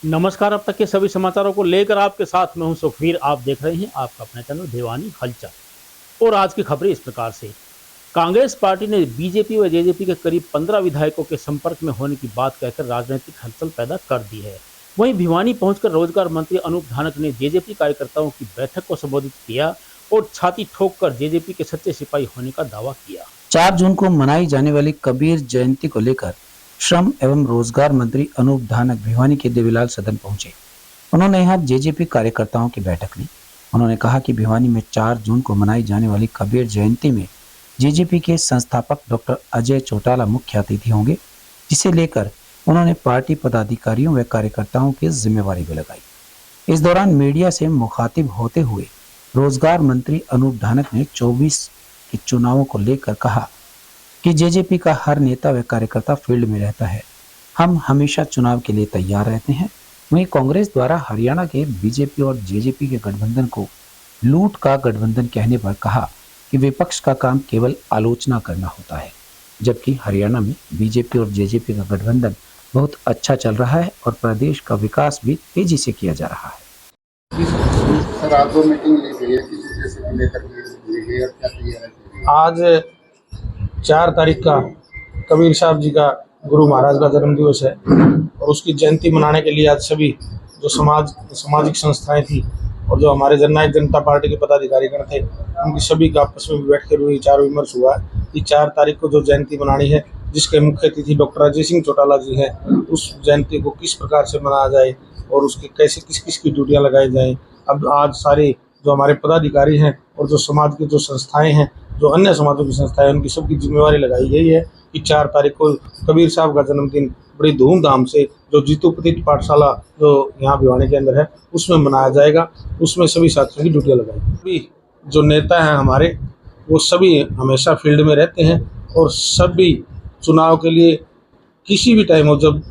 नमस्कार। अब तक के सभी समाचारों को लेकर आपके साथ मैं हूं सुखवीर। आप देख रहे हैं आपका अपना चैनल दीवानी हलचल। और आज की खबरें इस प्रकार से। कांग्रेस पार्टी ने बीजेपी व जेजेपी के करीब 15 विधायकों के संपर्क में होने की बात कहकर राजनीतिक हलचल पैदा कर दी है। वहीं भिवानी पहुंचकर रोजगार मंत्री अनूप धानक ने जेजेपी कार्यकर्ताओं की बैठक को संबोधित किया और छाती ठोककर जेजेपी के सच्चे सिपाही होने का दावा किया। 4 जून को मनाई जाने वाली कबीर जयंती को लेकर श्रम एवं रोजगार मंत्री अनूप धानक भिवानी के देवीलाल सदन पहुंचे। उन्होंने यहाँ जेजेपी कार्यकर्ताओं की बैठक ली। उन्होंने कहा कि भिवानी में 4 जून को मनाई जाने वाली कबीर जयंती में जेजेपी के संस्थापक डॉक्टर अजय चौटाला मुख्य अतिथि होंगे, जिसे लेकर उन्होंने पार्टी पदाधिकारियों व कार्यकर्ताओं की जिम्मेवारी भी लगाई। इस दौरान मीडिया से मुखातिब होते हुए रोजगार मंत्री अनूप धानक ने 24 के चुनावों को लेकर कहा कि जेजेपी का हर नेता व कार्यकर्ता फील्ड में रहता है। हम हमेशा चुनाव के लिए तैयार रहते हैं। वहीं कांग्रेस द्वारा हरियाणा के बीजेपी और जेजेपी के गठबंधन को लूट का गठबंधन कहने पर कहा कि विपक्ष का काम केवल आलोचना करना होता है, जबकि हरियाणा में बीजेपी और जेजेपी का गठबंधन बहुत अच्छा चल रहा है और प्रदेश का विकास भी तेजी से किया जा रहा है। सर, आज जो मीटिंग ली गई है किस उद्देश्य को लेकर ली गई और क्या तैयारी की गई? आज 4 तारीख का कबीर साहब जी का गुरु महाराज का जन्म दिवस है और उसकी जयंती मनाने के लिए आज सभी जो सामाजिक संस्थाएं थी और जो हमारे जननायक जनता पार्टी के पदाधिकारीगण थे, उनकी सभी का आपस में बैठ कर विचार विमर्श हुआ कि 4 तारीख को जो जयंती मनानी है, जिसके मुख्य अतिथि डॉक्टर अजय सिंह चौटाला जी हैं, उस जयंती को किस प्रकार से मनाया जाए और उसके कैसे किस किस की ड्यूटियाँ लगाई जाएँ। अब आज सारे जो हमारे पदाधिकारी हैं और जो समाज की जो संस्थाएं हैं, जो अन्य समाजों की संस्थाएं, उनकी सबकी जिम्मेवारी लगाई गई है कि 4 तारीख को कबीर साहब का जन्मदिन बड़ी धूमधाम से जो जीतू पतित पाठशाला जो यहाँ भिवानी के अंदर है उसमें मनाया जाएगा। उसमें सभी साथियों की ड्यूटियाँ लगाई। सभी जो नेता हैं हमारे, वो सभी हमेशा फील्ड में रहते हैं और सभी चुनाव के लिए किसी भी टाइम हो, जब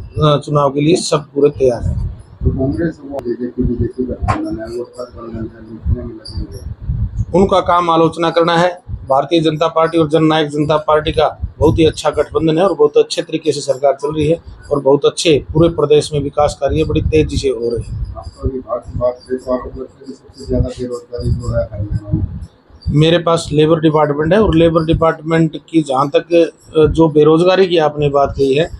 चुनाव के लिए सब पूरे तैयार हैं। कांग्रेस और जेजेपी गठबंधन है, वो गठबंधन है, लूटने में लगे हुए हैं। उनका काम आलोचना करना है। भारतीय जनता पार्टी और जननायक जनता पार्टी का बहुत ही अच्छा गठबंधन है और बहुत अच्छे तरीके से सरकार चल रही है और बहुत अच्छे पूरे प्रदेश में विकास कार्य बड़ी तेजी से हो रहे हैं। आपका विभाग की बात करें तो आपको लगता है कि सबसे ज़्यादा बेरोजगारी जो है हरियाणा में? मेरे पास लेबर डिपार्टमेंट है और लेबर डिपार्टमेंट की जहाँ तक जो बेरोजगारी की आपने बात कही है,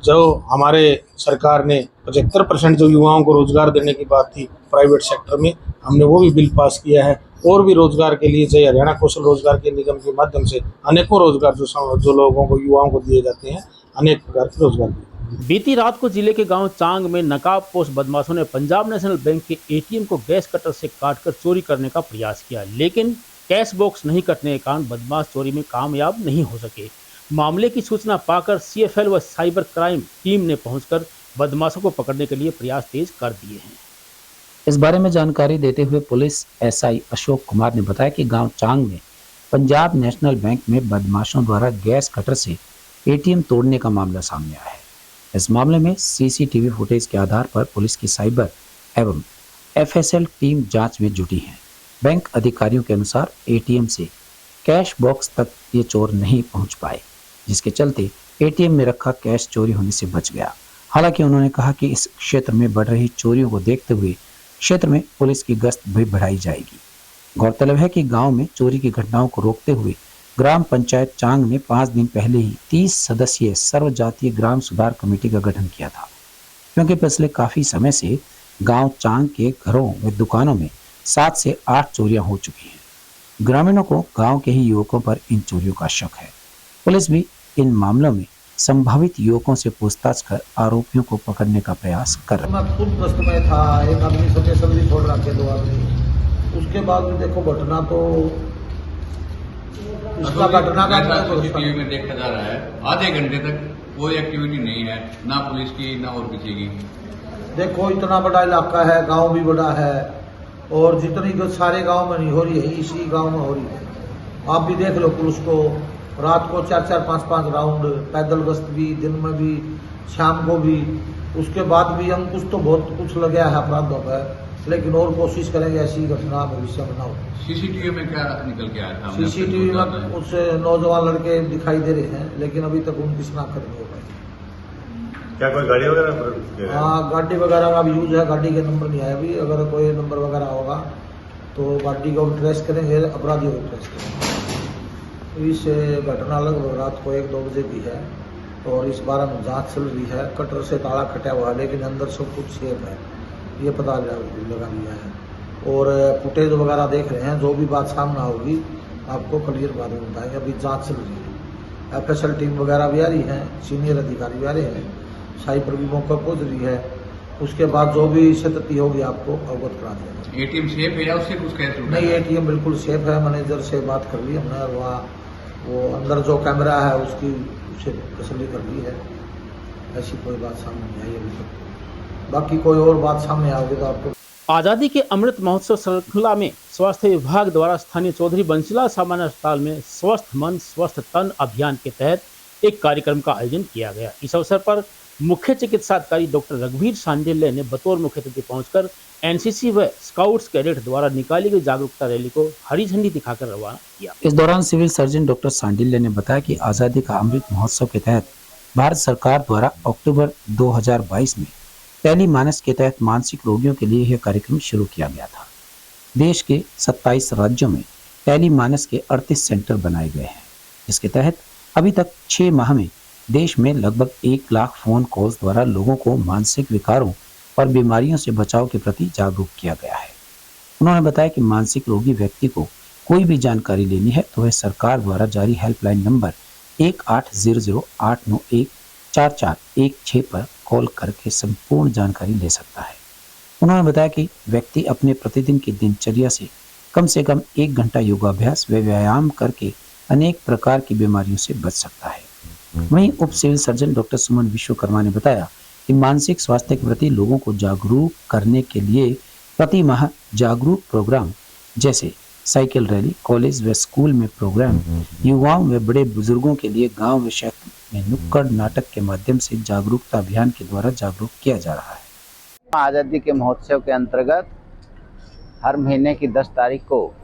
जो हमारे सरकार ने 75% जो युवाओं को रोजगार देने की बात थी प्राइवेट सेक्टर में, हमने वो भी बिल पास किया है। और भी रोजगार के लिए चाहे हरियाणा कौशल रोजगार के निगम के माध्यम से अनेकों रोजगार जो लोगों को युवाओं को दिए जाते हैं, अनेक प्रकार के रोजगार दिए। बीती रात को जिले के गांव चांग में नकाबपोश बदमाशों ने पंजाब नेशनल बैंक के एटीएम को गैस कटर से काटकर चोरी करने का प्रयास किया, लेकिन कैश बॉक्स नहीं कटने के कारण बदमाश चोरी में कामयाब नहीं हो सके। मामले की सूचना पाकर सीएफएल व साइबर क्राइम टीम ने पहुंचकर बदमाशों को पकड़ने के लिए प्रयास तेज कर दिए हैं। इस बारे में जानकारी देते हुए पुलिस एसआई अशोक कुमार ने बताया कि गांव चांग में पंजाब नेशनल बैंक में बदमाशों द्वारा गैस कटर से एटीएम तोड़ने का मामला सामने आया है। इस मामले में सीसीटीवी फुटेज के आधार पर पुलिस की साइबर एवं एफएसएल टीम जांच में जुटी है। बैंक अधिकारियों के अनुसार एटीएम से कैश बॉक्स तक ये चोर नहीं पहुंच पाए, जिसके चलते एटीएम में रखा कैश चोरी होने से बच गया। हालांकि उन्होंने कहा कि इस क्षेत्र में बढ़ रही चोरियों को देखते हुए क्षेत्र में पुलिस की गश्त भी बढ़ाई जाएगी। गौरतलब है कि गांव में चोरी की घटनाओं को रोकते हुए ग्राम पंचायत चांग ने 5 दिन पहले ही 30 सदस्यीय सर्वजातीय ग्राम सुधार कमेटी का गठन किया था, क्योंकि पिछले काफी समय से गांव चांग के घरों व दुकानों में 7 से 8 चोरियां हो चुकी हैं। ग्रामीणों को गांव के ही युवकों पर इन चोरियों का शक है। पुलिस भी इन मामलों में संभावित युवकों से पूछताछ कर आरोपियों को पकड़ने का प्रयास कर रहा है। मैं खुद गश्त में था, एक आदमी सटे सब्जी छोड़ रखे, 2 आदमी। उसके बाद भी देखो घटना तो इसका घटना का सीसीटीवी में देखा जा रहा है, आधे घंटे तक कोई एक्टिविटी नहीं है, ना पुलिस की ना और किसी की। देखो इतना बड़ा इलाका है, गांव भी बड़ा है और जितनी सारे गांव में नहीं हो रही है, इसी गांव में हो रही है। आप भी देख लो, पुलिस को रात को 4-4, 5-5 राउंड पैदल गश्त भी, दिन में भी, शाम को भी। उसके बाद भी अंकुश तो बहुत कुछ लगे है अपराधों पर, लेकिन और कोशिश करेंगे ऐसी घटना भविष्य में ना हो। सीसीटीवी में क्या निकल के आया था? सीसीटीवी में कुछ नौजवान लड़के दिखाई दे रहे हैं, लेकिन अभी तक उनकी शिनाख्त नहीं हो पाई। क्या कोई गाड़ी वगैरह? हाँ, गाड़ी वगैरह का भी यूज है, गाड़ी के नंबर नहीं आया अभी। अगर कोई नंबर वगैरह होगा तो गाड़ी को ट्रेस करेंगे, अपराधियों को ट्रेस करेंगे। इस घटना लगभग रात को 1-2 बजे की है और इस बारे में जांच चल रही है। कटर से ताला खटा हुआ है लेकिन अंदर सब कुछ सेफ है, ये पता लगा लिया है। और फुटेज वगैरह देख रहे हैं, जो भी बात सामने होगी आपको क्लियर बात में बताएंगे। अभी जांच चल रही है, FSL टीम वगैरह भी आ रही है, सीनियर अधिकारी भी आ रहे हैं, साइबर भी मौका पहुंच रही है। उसके बाद जो भी स्थिति होगी आपको अवगत करा देंगे। एटीएम सेफ है या उससे कुछ कैश लूटा? नहीं, ATM बिल्कुल सेफ है। मैनेजर से बात कर ली हमने, वहाँ वो अंदर जो कैमरा है उसकी उसे तसल्ली कर ली है। ऐसी कोई बात सामने नहीं आई अभी तक। बाकी कोई और बात सामने आओगी तो आपको। आज़ादी के अमृत महोत्सव श्रृंखला में स्वास्थ्य विभाग द्वारा स्थानीय चौधरी बंसीलाल सामान्य अस्पताल में स्वस्थ मन स्वस्थ तन अभियान के तहत एक कार्यक्रम का आयोजन किया गया। इस अवसर पर मुख्य चिकित्सा अधिकारी डॉक्टर रघुवीर सांडिल्य ने बतौर मुख्य अतिथि पहुंचकर NCC व स्काउट्स कैडेट द्वारा निकाली गई जागरूकता रैली को हरी झंडी दिखाकर रवाना किया। इस दौरान सिविल सर्जन डॉक्टर सांडिल्य ने बताया कि आज़ादी का अमृत महोत्सव के तहत भारत सरकार द्वारा अक्टूबर 2022 में टेली मानस के तहत मानसिक रोगियों के लिए यह कार्यक्रम शुरू किया गया था। देश के 27 राज्यों में टेली मानस के 38 सेंटर बनाए गए हैं, जिसके तहत अभी तक 6 माह में देश में लगभग 1 लाख फोन कॉल्स द्वारा लोगों को मानसिक विकारों और बीमारियों से बचाव के प्रति जागरूक किया गया है। उन्होंने बताया कि मानसिक रोगी व्यक्ति को कोई भी जानकारी लेनी है तो वह सरकार द्वारा जारी हेल्पलाइन नंबर 1800-891-4416 पर कॉल करके संपूर्ण जानकारी ले सकता है। उन्होंने बताया कि व्यक्ति अपने प्रतिदिन की दिनचर्या से कम 1 घंटा योगाभ्यास व व्यायाम करके अनेक प्रकार की बीमारियों से बच सकता है। वहीं उप सिविल सर्जन डॉक्टर सुमन विश्वकर्मा ने बताया कि मानसिक स्वास्थ्य के प्रति लोगों को जागरूक करने के लिए प्रति माह जागरूक प्रोग्राम जैसे साइकिल रैली, कॉलेज व स्कूल में प्रोग्राम, युवाओं व बड़े बुजुर्गों के लिए गांव व शहर में नुक्कड़ नाटक के माध्यम से जागरूकता अभियान के द्वारा जागरूक किया जा रहा है। आज़ादी के महोत्सव के अंतर्गत हर महीने की 10 तारीख को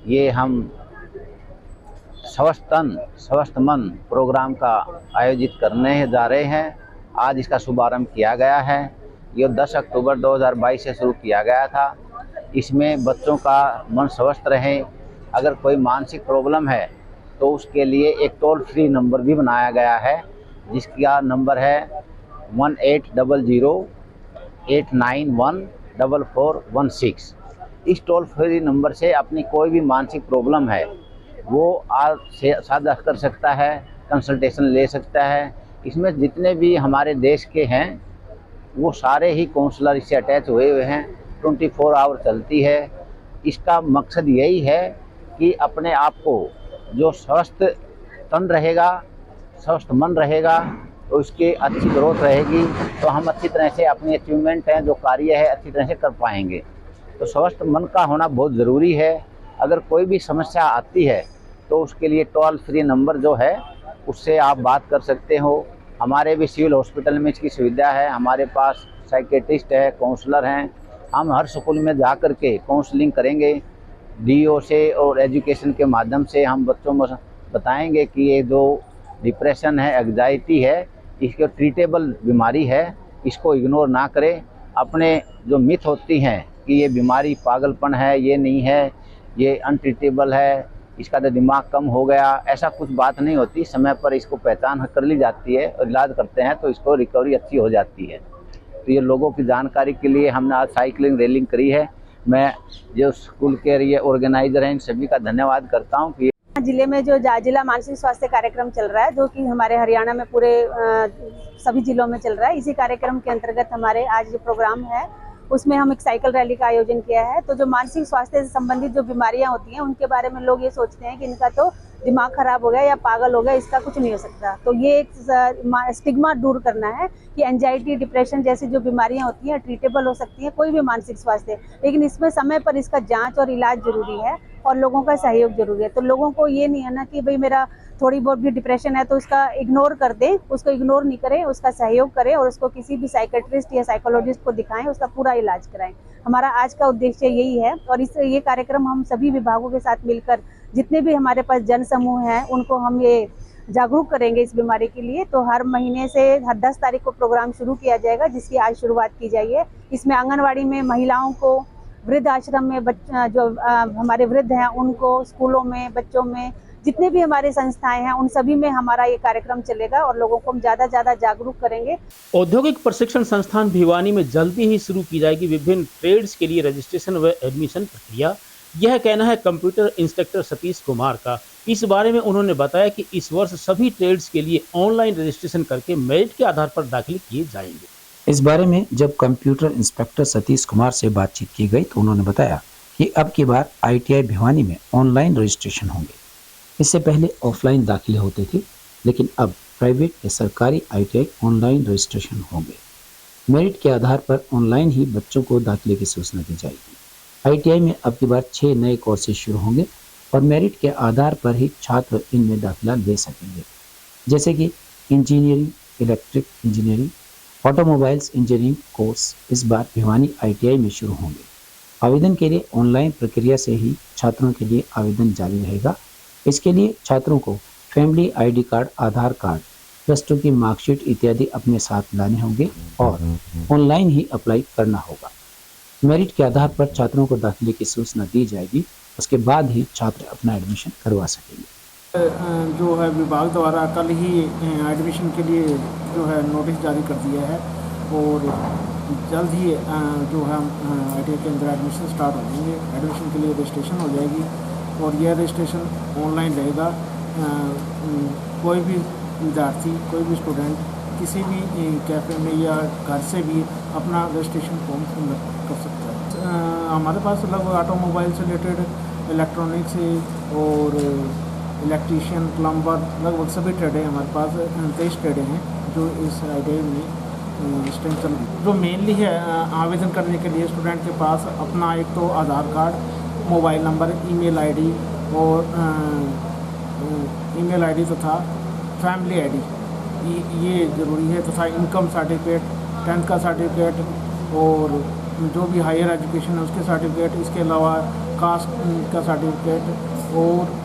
ये हम स्वस्थ तन स्वस्थ मन प्रोग्राम का आयोजित करने जा रहे हैं। आज इसका शुभारंभ किया गया है। ये 10 अक्टूबर 2022 से शुरू किया गया था। इसमें बच्चों का मन स्वस्थ रहे, अगर कोई मानसिक प्रॉब्लम है तो उसके लिए एक टोल फ्री नंबर भी बनाया गया है, जिसका नंबर है 1800-891-4416। इस टोल फ्री नंबर से अपनी कोई भी मानसिक प्रॉब्लम है वो आज साझा कर सकता है, कंसल्टेशन ले सकता है। इसमें जितने भी हमारे देश के हैं वो सारे ही काउंसलर इससे अटैच हुए हुए हैं। 24 आवर चलती है। इसका मकसद यही है कि अपने आप को जो स्वस्थ तन रहेगा, स्वस्थ मन रहेगा, तो उसकी अच्छी ग्रोथ रहेगी, तो हम अच्छी तरह से अपनी अचीवमेंट है जो कार्य है अच्छी तरह से कर पाएंगे। तो स्वस्थ मन का होना बहुत ज़रूरी है। अगर कोई भी समस्या आती है तो उसके लिए टोल फ्री नंबर जो है उससे आप बात कर सकते हो। हमारे भी सिविल हॉस्पिटल में इसकी सुविधा है। हमारे पास साइकेट्रिस्ट है, काउंसलर हैं। हम हर स्कूल में जा कर के काउंसलिंग करेंगे। DO से और एजुकेशन के माध्यम से हम बच्चों को बताएंगे कि ये जो डिप्रेशन है, एंग्जाइटी है, इसके ट्रीटेबल बीमारी है, इसको इग्नोर ना करें। अपने जो मिथ होती हैं कि ये बीमारी पागलपन है, ये नहीं है, ये अनट्रीटेबल है, इसका तो दिमाग कम हो गया, ऐसा कुछ बात नहीं होती। समय पर इसको पहचान कर ली जाती है और इलाज करते हैं तो इसको रिकवरी अच्छी हो जाती है। तो ये लोगों की जानकारी के लिए हमने आज साइकिलिंग रैली करी है। मैं जो स्कूल के ये ऑर्गेनाइजर हैं इन सभी का धन्यवाद करता हूँ कि जिले में जो जिला मानसिक स्वास्थ्य कार्यक्रम चल रहा है, जो कि हमारे हरियाणा में पूरे सभी जिलों में चल रहा है। इसी कार्यक्रम के अंतर्गत हमारे आज जो प्रोग्राम है उसमें हम एक साइकिल रैली का आयोजन किया है। तो जो मानसिक स्वास्थ्य से संबंधित जो बीमारियां होती हैं उनके बारे में लोग ये सोचते हैं कि इनका तो दिमाग खराब हो गया या पागल हो गया, इसका कुछ नहीं हो सकता। तो ये एक स्टिग्मा दूर करना है कि एंजाइटी, डिप्रेशन जैसी जो बीमारियां होती हैं ट्रीटेबल हो सकती हैं, कोई भी मानसिक स्वास्थ्य, लेकिन इसमें समय पर इसका जांच और इलाज जरूरी है और लोगों का सहयोग जरूरी है। तो लोगों को ये नहीं है ना कि भाई मेरा थोड़ी बहुत भी डिप्रेशन है तो उसका इग्नोर कर दें, उसको इग्नोर नहीं करें, उसका सहयोग करें और उसको किसी भी साइकेट्रिस्ट या साइकोलॉजिस्ट को दिखाएं, उसका पूरा इलाज कराएं। हमारा आज का उद्देश्य यही है और ये कार्यक्रम हम सभी विभागों के साथ मिलकर जितने भी हमारे पास जन समूह हैं उनको हम ये जागरूक करेंगे इस बीमारी के लिए। तो हर महीने से हर 10 तारीख को प्रोग्राम शुरू किया जाएगा, जिसकी आज शुरुआत की जाइए। इसमें आंगनवाड़ी में महिलाओं को, वृद्ध आश्रम में जो हमारे वृद्ध हैं उनको, स्कूलों में, बच्चों में, जितने भी हमारे संस्थाएं हैं उन सभी में हमारा ये कार्यक्रम चलेगा और लोगों को हम ज़्यादा से ज़्यादा जागरूक करेंगे। औद्योगिक प्रशिक्षण संस्थान भिवानी में जल्दी ही शुरू की जाएगी विभिन्न ट्रेड्स के लिए रजिस्ट्रेशन व एडमिशन प्रक्रिया। यह कहना है कंप्यूटर इंस्ट्रक्टर सतीश कुमार का। इस बारे में उन्होंने बताया कि इस वर्ष सभी ट्रेड्स के लिए ऑनलाइन रजिस्ट्रेशन करके मेरिट के आधार पर दाखिले किए जाएंगे। इस बारे में जब कंप्यूटर इंस्पेक्टर सतीश कुमार से बातचीत की गई तो उन्होंने बताया कि अब की बार ITI भिवानी में ऑनलाइन रजिस्ट्रेशन होंगे। इससे पहले ऑफलाइन दाखिले होते थे, लेकिन अब प्राइवेट या सरकारी ITI ऑनलाइन रजिस्ट्रेशन होंगे। मेरिट के आधार पर ऑनलाइन ही बच्चों को दाखिले की सूचना दी जाएगी। ITI में अब की बार 6 नए कोर्सेज शुरू होंगे और मेरिट के आधार पर ही छात्र इनमें दाखिला ले सकेंगे, जैसे कि engineering, electric engineering, automobiles engineering course इस बार भिवानी ITI में शुरू होंगे। आवेदन के लिए ऑनलाइन प्रक्रिया से ही छात्रों के लिए आवेदन जारी रहेगा। इसके लिए छात्रों को फैमिली ID कार्ड, आधार कार्ड, +2 की मार्कशीट इत्यादि अपने साथ लाने होंगे और ऑनलाइन ही अप्लाई करना होगा। मेरिट के आधार पर छात्रों को दाखिले की सूचना दी जाएगी, उसके बाद ही छात्र अपना एडमिशन करवा सकेंगे। जो है विभाग द्वारा कल ही एडमिशन के लिए जो है नोटिस जारी कर दिया है और जल्द ही जो है ITI के अंदर एडमिशन स्टार्ट हो जाएंगे। एडमिशन के लिए रजिस्ट्रेशन हो जाएगी और यह रजिस्ट्रेशन ऑनलाइन रहेगा। कोई भी विद्यार्थी, कोई भी स्टूडेंट किसी भी कैफ़े में या घर से भी अपना रजिस्ट्रेशन फॉर्म फिल कर सकता है। हमारे पास लगभग ऑटोमोबाइल से रिलेटेड, इलेक्ट्रॉनिक्स और इलेक्ट्रीशियन, प्लम्बर, लगभग सभी ट्रेडें हमारे पास 23 ट्रेडें हैं जो इस ITI में इस टाइम चल रही। जो मेनली है आवेदन करने के लिए स्टूडेंट के पास अपना एक तो Aadhaar card, mobile number, email ID और ईमेल ID तथा फैमिली ID ये ज़रूरी है, तथा इनकम सर्टिफिकेट, 10th का सर्टिफिकेट और जो भी हायर एजुकेशन है उसके सर्टिफिकेट, इसके अलावा कास्ट का सर्टिफिकेट और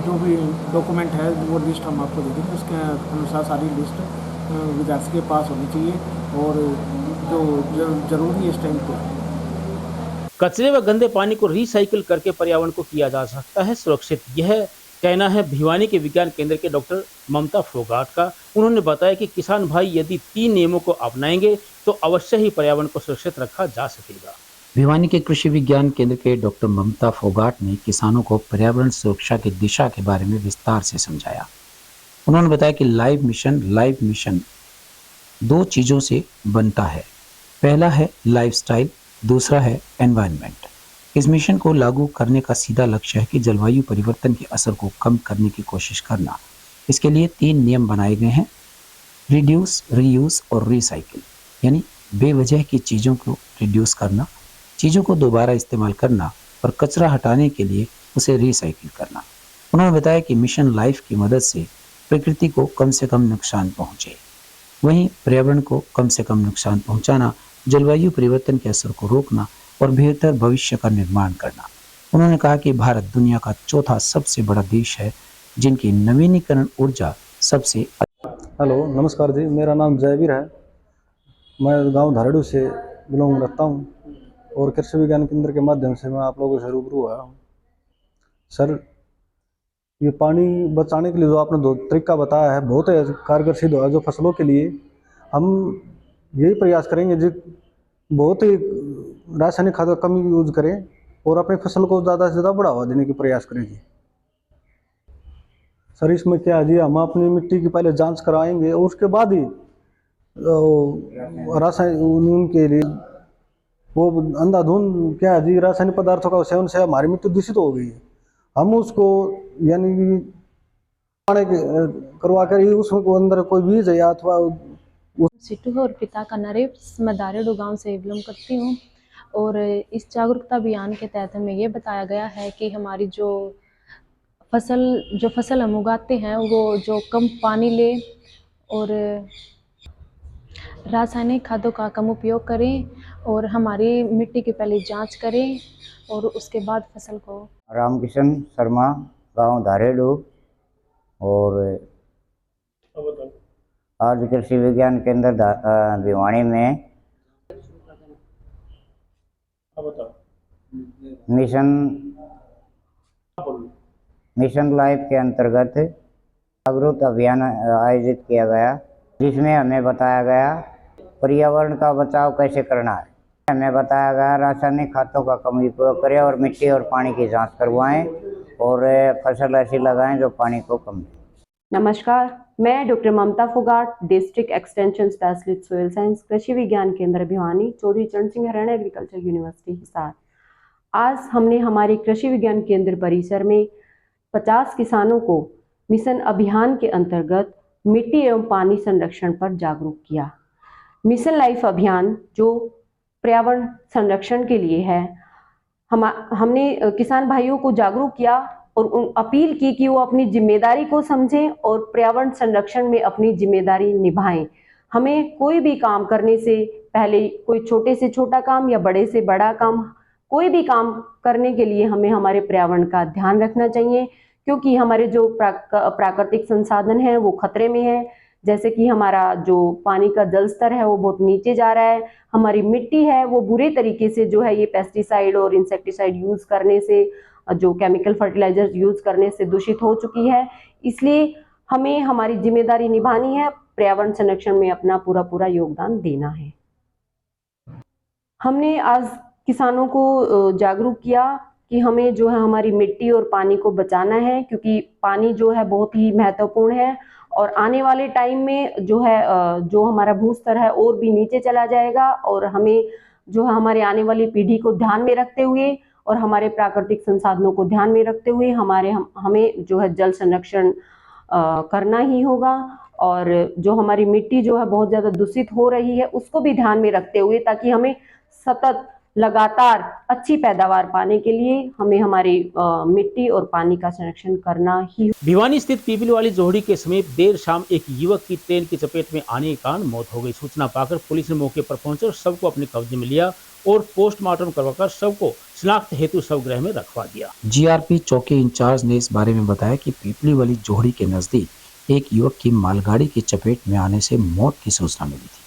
जो भी डॉक्यूमेंट है वो लिस्ट हम आपको दे देंगे। उसके अनुसार सारी लिस्ट विद्यार्थी के पास होनी चाहिए और जो जरूरी है इस टाइम पर। कचरे व गंदे पानी को रिसाइकिल करके पर्यावरण को किया जा सकता है सुरक्षित। यह कहना है भिवानी के विज्ञान केंद्र के डॉक्टर ममता फोगाट का। उन्होंने बताया कि किसान भाई यदि 3 नियमों को अपनाएंगे तो अवश्य ही पर्यावरण को सुरक्षित रखा जा सकेगा। भिवानी के कृषि विज्ञान केंद्र के डॉक्टर ममता फोगाट ने किसानों को पर्यावरण सुरक्षा की दिशा के बारे में विस्तार से समझाया। उन्होंने बताया कि लाइव मिशन 2 चीज़ों से बनता है। पहला है लाइफस्टाइल, दूसरा है एनवायरनमेंट। इस मिशन को लागू करने का सीधा लक्ष्य है कि जलवायु परिवर्तन के असर को कम करने की कोशिश करना। इसके लिए 3 नियम बनाए गए हैं: रिड्यूस, रीयूज और रिसाइकिल, यानी बेवजह की चीज़ों को रिड्यूस करना, चीज़ों को दोबारा इस्तेमाल करना और कचरा हटाने के लिए उसे रिसाइकिल करना। उन्होंने बताया कि मिशन लाइफ की मदद से प्रकृति को कम से कम नुकसान पहुँचे, वहीं पर्यावरण को कम से कम नुकसान पहुँचाना, जलवायु परिवर्तन के असर को रोकना और बेहतर भविष्य का निर्माण करना। उन्होंने कहा कि भारत दुनिया का 4था सबसे बड़ा देश है जिनकी नवीनीकरण ऊर्जा सबसे। हेलो, नमस्कार जी, मेरा नाम जयवीर है। मैं गांव धारेडू से बिलोंग रखता हूं और कृषि विज्ञान केंद्र के माध्यम से मैं आप लोगों से रूबरू हुआ हूं। सर, ये पानी बचाने के लिए जो आपने 2 तरीका बताया है बहुत ही कारगर सिद्ध हुआ। जो फसलों के लिए हम यही प्रयास करेंगे जी, बहुत ही रासायनिक खाद का कम यूज करें और अपनी फसल को ज़्यादा से ज़्यादा बढ़ावा देने की प्रयास करेंगे। सर, इसमें क्या है जी, हम अपनी मिट्टी की पहले जांच कराएंगे और उसके बाद ही रासायनिक के लिए वो अंधाधुंध क्या है जी, रासायनिक पदार्थों का सेवन से हमारी मिट्टी दूषित हो गई है। हम उसको यानी करवा कर ही उसको अंदर कोई बीज है या अथवा सिट्टू है और पिता का नरेश। मैं धारेडू गांव से बिलोंग करती हूँ और इस जागरूकता अभियान के तहत हमें ये बताया गया है कि हमारी जो फसल हम उगाते हैं वो जो कम पानी ले और रासायनिक खादों का कम उपयोग करें और हमारी मिट्टी की पहले जांच करें और उसके बाद फसल को। रामकिशन शर्मा, गांव धारेडू। और आज कृषि विज्ञान केंद्र भिवानी में मिशन लाइफ के अंतर्गत जागरूक अभियान आयोजित किया गया, जिसमें हमें बताया गया पर्यावरण का बचाव कैसे करना है। हमें बताया गया रासायनिक खादों का कम उपयोग करें और मिट्टी और पानी की जांच करवाएं और फसल ऐसी लगाएं जो पानी को कम दे। नमस्कार, मैं doctor Mamta Phogat, district extension specialist soil science, Krishi Vigyan Kendra Bhiwani, Chaudhary Charan Singh Haryana agriculture university Hisar. आज हमने हमारे कृषि विज्ञान केंद्र परिसर में 50 किसानों को मिशन अभियान के अंतर्गत मिट्टी एवं पानी संरक्षण पर जागरूक किया। मिशन लाइफ अभियान जो पर्यावरण संरक्षण के लिए है, हमने किसान भाइयों को जागरूक किया और अपील की कि वो अपनी जिम्मेदारी को समझें और पर्यावरण संरक्षण में अपनी जिम्मेदारी निभाएं। हमें कोई भी काम करने से पहले, कोई छोटे से छोटा काम या बड़े से बड़ा काम, कोई भी काम करने के लिए हमें हमारे पर्यावरण का ध्यान रखना चाहिए, क्योंकि हमारे जो प्राकृतिक संसाधन हैं वो खतरे में है। जैसे कि हमारा जो पानी का जल स्तर है वो बहुत नीचे जा रहा है, हमारी मिट्टी है वो बुरे तरीके से जो है ये पेस्टिसाइड और इंसेक्टिसाइड यूज करने से, जो केमिकल फर्टिलाइजर यूज करने से दूषित हो चुकी है। इसलिए हमें हमारी जिम्मेदारी निभानी है, पर्यावरण संरक्षण में अपना पूरा योगदान देना है। हमने आज किसानों को जागरूक किया कि हमें जो है हमारी मिट्टी और पानी को बचाना है, क्योंकि पानी जो है बहुत ही महत्वपूर्ण है और आने वाले टाइम में जो है जो हमारा भूस्तर है और भी नीचे चला जाएगा और हमें जो है हमारे आने वाली पीढ़ी को ध्यान में रखते हुए और हमारे प्राकृतिक संसाधनों को ध्यान में रखते हुए हमें जो है जल संरक्षण करना ही होगा। और जो हमारी मिट्टी जो है बहुत ज़्यादा दूषित हो रही है उसको भी ध्यान में रखते हुए, ताकि हमें सतत लगातार अच्छी पैदावार पाने के लिए हमें हमारी मिट्टी और पानी का संरक्षण करना ही। भिवानी स्थित पीपल वाली जोहड़ी के समीप देर शाम एक युवक की ट्रेन की चपेट में आने के कारण मौत हो गई। सूचना पाकर पुलिस ने मौके पर पहुंचकर शव को अपने कब्जे में लिया और पोस्टमार्टम करवाकर शव को शिनाख्त हेतु शवगृह में रखवा दिया। जीआरपी चौकी इंचार्ज ने इस बारे में बताया कि पीपली वाली जोहड़ी के नजदीक एक युवक की मालगाड़ी की चपेट में आने से मौत की सूचना मिली थी।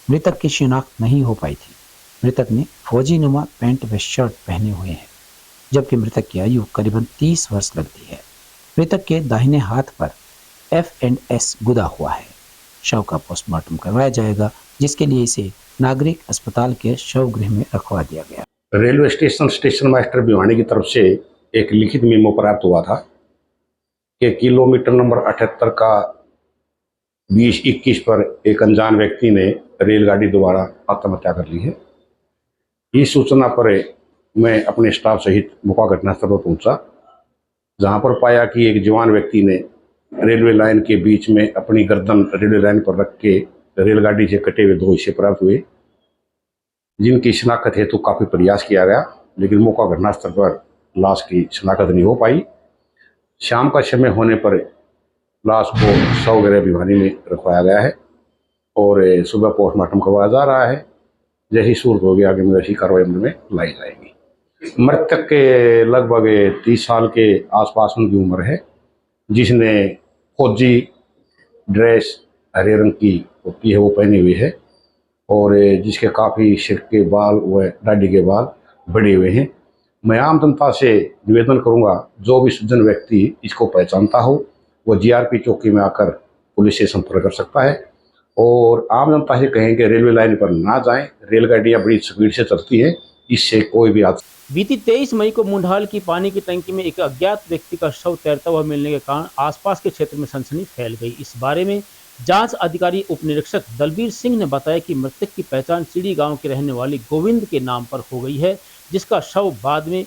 मृतक की शिनाख्त नहीं हो पाई थी। मृतक ने फौजी नुमा पैंट व शर्ट पहने हुए हैं, जबकि मृतक की आयु करीबन 30 वर्ष लगती है। मृतक के दाहिने हाथ पर F&S गुदा हुआ है। शव का पोस्टमार्टम करवाया जाएगा, जिसके लिए इसे नागरिक अस्पताल के शवगृह में रखवा दिया गया। रेलवे स्टेशन मास्टर भिवानी की तरफ से एक लिखित मेमो प्राप्त हुआ था कि किलोमीटर नंबर 78 का 20-21 पर एक अनजान व्यक्ति ने रेलगाड़ी द्वारा आत्महत्या कर ली है। इस सूचना पर मैं अपने स्टाफ सहित मौका घटनास्थल पर पहुंचा, जहां पर पाया कि एक जवान व्यक्ति ने रेलवे लाइन के बीच में अपनी गर्दन रेलवे लाइन पर रख के रेलगाड़ी से कटे हुए 2 हिस्से प्राप्त हुए, जिनकी शनाख्त हेतु काफ़ी प्रयास किया गया, लेकिन मौका घटनास्थल पर लाश की शनाख्त नहीं हो पाई। शाम का समय होने पर लाश को शवगृह भिवानी में रखवाया गया है और सुबह पोस्टमार्टम करवाया जा रहा है। जैसी सूरत होगी आगे में वैसी कार्रवाई में लाई जाएगी। मृतक के लगभग 30 साल के आसपास उनकी उम्र है, जिसने फौजी ड्रेस हरे रंग की होती है वो पहनी हुई है और जिसके काफ़ी सिर के बाल व दाढ़ी के बाल बढ़े हुए हैं। मैं आम जनता से निवेदन करूंगा, जो भी सज्जन व्यक्ति इसको पहचानता हो वो जीआरपी चौकी में आकर पुलिस से संपर्क कर सकता है और आम जनता से कहें कि रेलवे लाइन पर ना जाएं, रेलगाड़ियां बड़ी स्पीड से चलती हैं, इससे कोई भी हादसा। बीती 23 मई को मुंडाल की पानी की टंकी में एक अज्ञात व्यक्ति का शव तैरता हुआ मिलने के कारण आसपास के क्षेत्र में सनसनी फैल गई। इस बारे में जांच अधिकारी उप निरीक्षक दलबीर सिंह ने बताया कि मृतक की पहचान चिड़ी गांव के रहने वाले गोविंद के नाम पर हो गई है, जिसका शव बाद में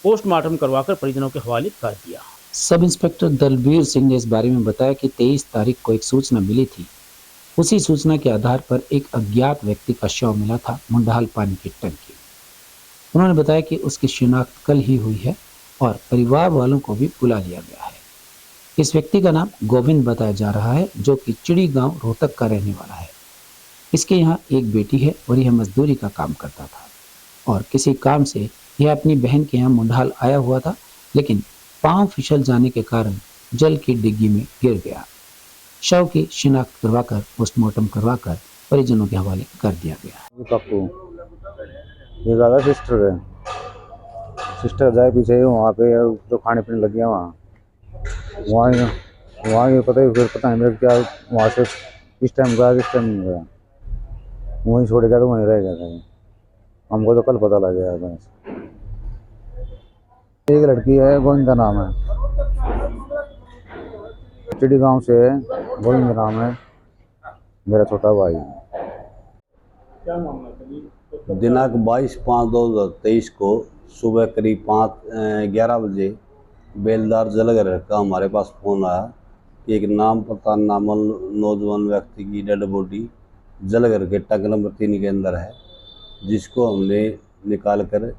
पोस्टमार्टम करवाकर परिजनों के हवाले कर दिया। सब इंस्पेक्टर दलबीर सिंह ने इस बारे में बताया कि 23 तारीख को एक सूचना मिली थी। उसी सूचना के आधार पर एक अज्ञात व्यक्ति का शव मिला था मुंडाल पानी की टंकी। उन्होंने बताया कि उसकी शिनाख्त कल ही हुई है और परिवार वालों को भी बुला लिया गया है। इस व्यक्ति का नाम गोविंद बताया जा रहा है, जो कि चिड़ी गांव रोहतक का रहने वाला है। इसके यहाँ एक बेटी है और यह मजदूरी का काम करता था और किसी काम से यह अपनी बहन के यहाँ मुंडाल आया हुआ था, लेकिन पांव फिसल जाने के कारण जल की डिग्गी में गिर गया। शव की शिनाख्त करवाकर पोस्टमार्टम करवाकर परिजनों के हवाले कर दिया गया। पप्पू ये दादा सिस्टर जाए पीछे वहाँ पे जो खाने पीने लग गया वहाँ ये पता है मेरे क्या वहाँ से किस टाइम गया किस टाइम नहीं गया, वहीं छोड़ गया तो वहीं रह गया था। हमको तो कल पता लग गया था। एक लड़की है, गोविंदा नाम है, चिड़ी गांव से है, गोविंदा नाम है, मेरा छोटा भाई। क्या मामला था? दिनांक 22/5/2023 को सुबह करीब 11 बजे बेलदार जलगर का हमारे पास फ़ोन आया कि एक नाम पता नामल नौजवान व्यक्ति की डेड बॉडी जलगर के टग नंबर 3 के अंदर है, जिसको हमने निकाल कर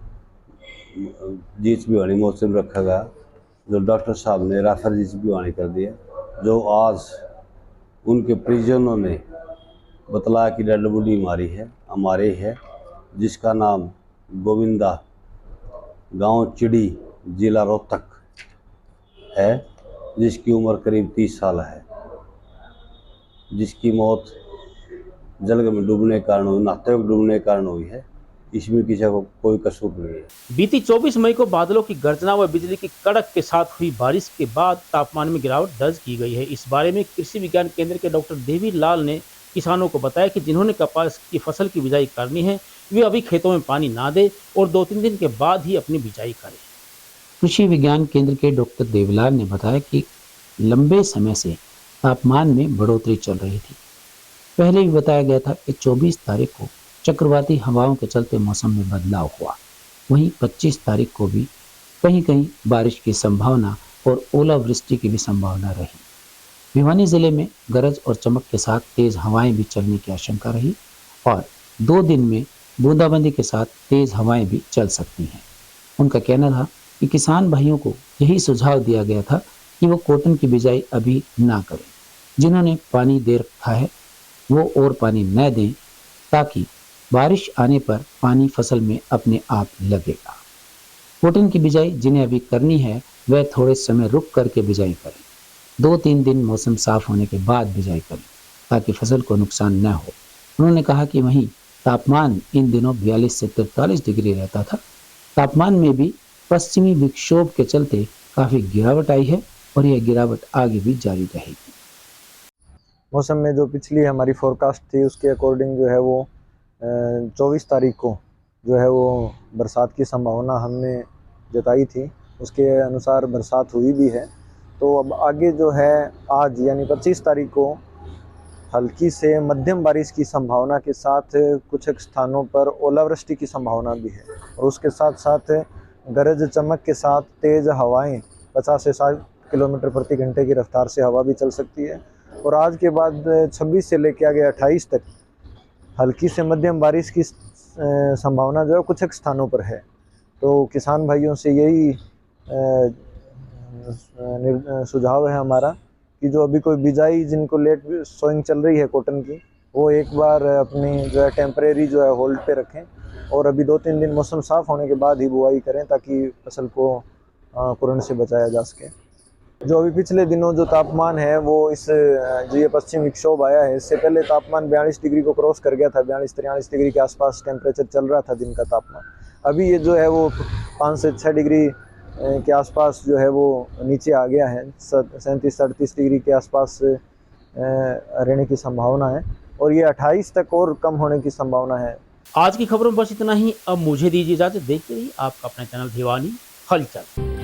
जीच भिवानी मोर्चे में रखा गया, जो डॉक्टर साहब ने रेफर जीच भिवानी कर दिया। जो आज उनके परिजनों ने बतलाया कि डेड बॉडी हमारे है, जिसका नाम गोविंदा गांव चिड़ी जिला रोहतक है, जिसकी उम्र करीब 30 साल है, जिसकी मौत जलग में डूबने के कारण हुई, नहाते हुए डूबने के कारण हुई है। इसमें किसी को कोई कसूर नहीं है। बीती 24 मई को बादलों की गर्जना व बिजली की कड़क के साथ हुई बारिश के बाद तापमान में गिरावट दर्ज की गई है। इस बारे में कृषि विज्ञान केंद्र के डॉक्टर देवी लाल ने किसानों को बताया कि जिन्होंने कपास की फसल की बिजाई करनी है वे अभी खेतों में पानी ना दे और 2-3 दिन के बाद ही अपनी बिजाई करें। कृषि विज्ञान केंद्र के डॉक्टर देवलाल ने बताया कि लंबे समय से तापमान में बढ़ोतरी चल रही थी। पहले भी बताया गया था कि 24 तारीख को चक्रवाती हवाओं के चलते मौसम में बदलाव हुआ। वहीं 25 तारीख को भी कहीं कहीं बारिश की संभावना और ओलावृष्टि की भी संभावना रही। भिवानी जिले में गरज और चमक के साथ तेज हवाएं भी चलने की आशंका रही और 2 दिन में बूंदाबांदी के साथ तेज हवाएं भी चल सकती हैं। उनका कहना था कि किसान भाइयों को यही सुझाव दिया गया था कि वो कॉटन की बिजाई अभी ना करें। जिन्होंने पानी दे रखा है वो और पानी न दें, ताकि बारिश आने पर पानी फसल में अपने आप लगेगा। कॉटन की बिजाई जिन्हें अभी करनी है वह थोड़े समय रुक करके बिजाई करें। 2-3 दिन मौसम साफ होने के बाद बिजाई करें ताकि फसल को नुकसान न हो। उन्होंने कहा कि वहीं तापमान इन दिनों 42 से 43 डिग्री रहता था। तापमान में भी पश्चिमी विक्षोभ के चलते काफ़ी गिरावट आई है और यह गिरावट आगे भी जारी रहेगी। मौसम में जो पिछली हमारी फोरकास्ट थी उसके अकॉर्डिंग जो है वो 24 तारीख को जो है वो बरसात की संभावना हमने जताई थी, उसके अनुसार बरसात हुई भी है। तो अब आगे जो है आज यानी 25 तारीख को हल्की से मध्यम बारिश की संभावना के साथ कुछ स्थानों पर ओलावृष्टि की संभावना भी है और उसके साथ साथ गरज चमक के साथ तेज़ हवाएं 50 से 60 किलोमीटर प्रति घंटे की रफ्तार से हवा भी चल सकती है। और आज के बाद 26 से लेकर आगे 28 तक हल्की से मध्यम बारिश की संभावना जो है कुछ स्थानों पर है। तो किसान भाइयों से यही सुझाव है हमारा कि जो अभी कोई बिजाई जिनको लेट सोइंग चल रही है कॉटन की, वो एक बार अपनी जो है टेम्परेरी जो है होल्ड पे रखें और अभी 2-3 दिन मौसम साफ़ होने के बाद ही बुआई करें ताकि फसल को कुरण से बचाया जा सके। जो अभी पिछले दिनों जो तापमान है वो जो ये पश्चिम विक्षोभ आया है, इससे पहले तापमान 42 डिग्री को क्रॉस कर गया था। 42-43 डिग्री के आसपास टेम्परेचर चल रहा था दिन का तापमान। अभी ये जो है वो 5 से 6 डिग्री के आसपास जो है वो नीचे आ गया है। 37-38 डिग्री के आसपास रहने की संभावना है और ये 28 तक और कम होने की संभावना है। आज की खबरों में बस इतना ही। अब मुझे दीजिए इजाजत। देखते रहिए आपका अपना चैनल भिवानी हलचल।